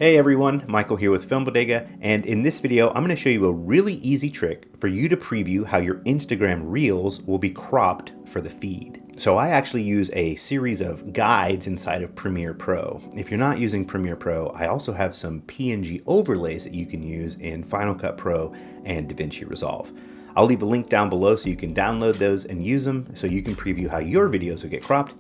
Hey everyone, Michael here with Film Bodega, and in this video I'm going to show you a really easy trick for you to preview how your Instagram Reels will be cropped for the feed. So I actually use a series of guides inside of Premiere Pro. If you're not using Premiere Pro, I also have some PNG overlays that you can use in Final Cut Pro and DaVinci Resolve. I'll leave a link down below so you can download those and use them so you can preview how your videos will get cropped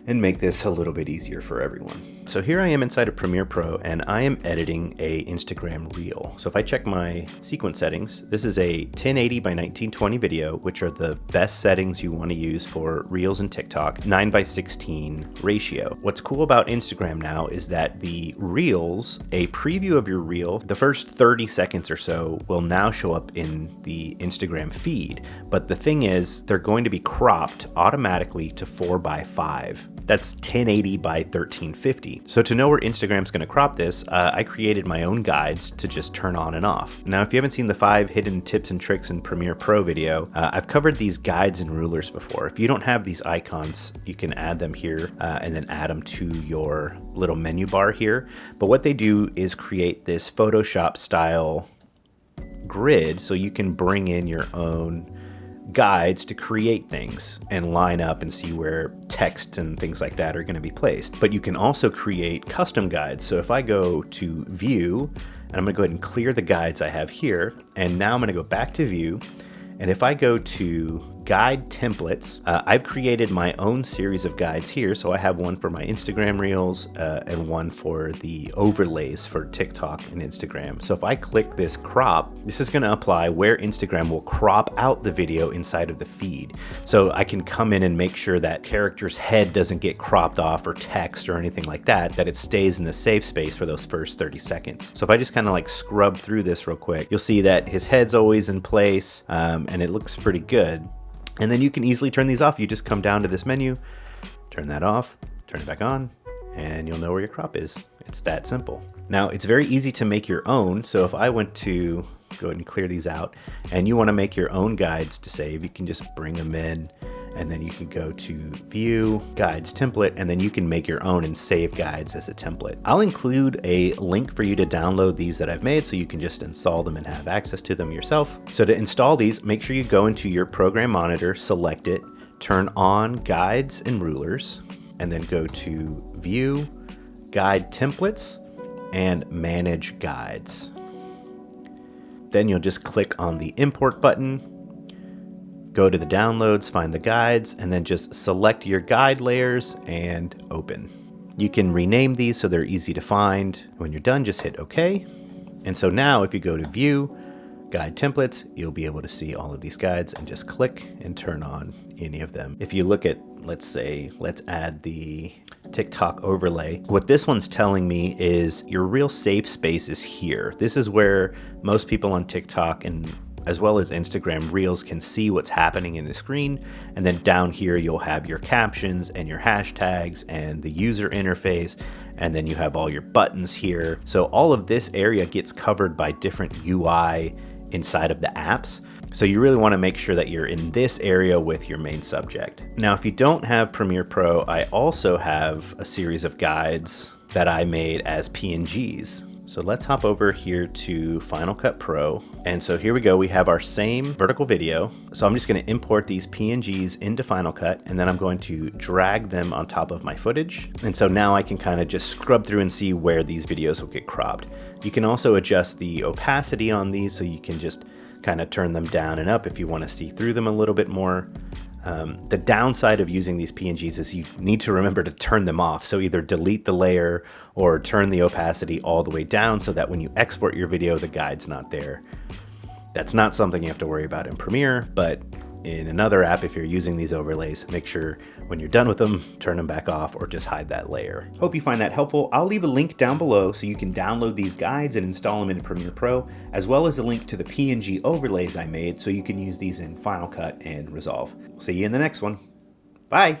and make this a little bit easier for everyone. So here I am inside of Premiere Pro and I am editing a Instagram Reel. So if I check my sequence settings, this is a 1080 by 1920 video, which are the best settings you want to use for Reels and TikTok, 9:16 ratio. What's cool about Instagram now is that the Reels, a preview of your Reel, the first 30 seconds or so will now show up in the Instagram feed. But the thing is, they're going to be cropped automatically to 4:5. That's 1080 by 1350. So to know where Instagram's gonna crop this, I created my own guides to just turn on and off. Now, if you haven't seen the 5 hidden tips and tricks in Premiere Pro video, I've covered these guides and rulers before. If you don't have these icons, you can add them here and then add them to your little menu bar here. But what they do is create this Photoshop style grid so you can bring in your own guides to create things and line up and see where text and things like that are going to be placed. But you can also create custom guides. So if I go to view, and I'm going to go ahead and clear the guides I have here, and now I'm going to go back to view, and if I go to guide templates, I've created my own series of guides here. So I have one for my Instagram Reels and one for the overlays for TikTok and Instagram. So if I click this crop, this is going to apply where Instagram will crop out the video inside of the feed. So I can come in and make sure that character's head doesn't get cropped off or text or anything like that, that it stays in the safe space for those first 30 seconds. So if I just kind of like scrub through this real quick, you'll see that his head's always in place and it looks pretty good. And then you can easily turn these off. You just come down to this menu, turn that off, turn it back on, and you'll know where your crop is. It's that simple. Now, it's very easy to make your own. So if I went to go ahead and clear these out and you want to make your own guides to save, you can just bring them in and then you can go to view guides template and then you can make your own and save guides as a template. I'll include a link for you to download these that I've made so you can just install them and have access to them yourself. So to install these, make sure you go into your program monitor, select it, turn on guides and rulers, and then go to view guide templates and manage guides. Then you'll just click on the import button, go to the downloads, find the guides, and then just select your guide layers and open. You can rename these so they're easy to find. When you're done, just hit OK. And so now if you go to view guide templates, you'll be able to see all of these guides and just click and turn on any of them. If you look at, let's add the TikTok overlay. What this one's telling me is your real safe space is here. This is where most people on TikTok and as well as Instagram Reels can see what's happening in the screen. And then down here, you'll have your captions and your hashtags and the user interface. And then you have all your buttons here. So all of this area gets covered by different UI inside of the apps. So you really want to make sure that you're in this area with your main subject. Now, if you don't have Premiere Pro, I also have a series of guides that I made as PNGs. So let's hop over here to Final Cut Pro. And so here we go, we have our same vertical video. So I'm just gonna import these PNGs into Final Cut and then I'm going to drag them on top of my footage. And so now I can kind of just scrub through and see where these videos will get cropped. You can also adjust the opacity on these so you can just kind of turn them down and up if you want to see through them a little bit more. The downside of using these PNGs is you need to remember to turn them off. So either delete the layer or turn the opacity all the way down so that when you export your video, the guide's not there. That's not something you have to worry about in Premiere, but in another app, if you're using these overlays, make sure when you're done with them, turn them back off or just hide that layer. Hope you find that helpful. I'll leave a link down below so you can download these guides and install them in Premiere Pro, as well as a link to the PNG overlays I made so you can use these in Final Cut and Resolve. See you in the next one. Bye.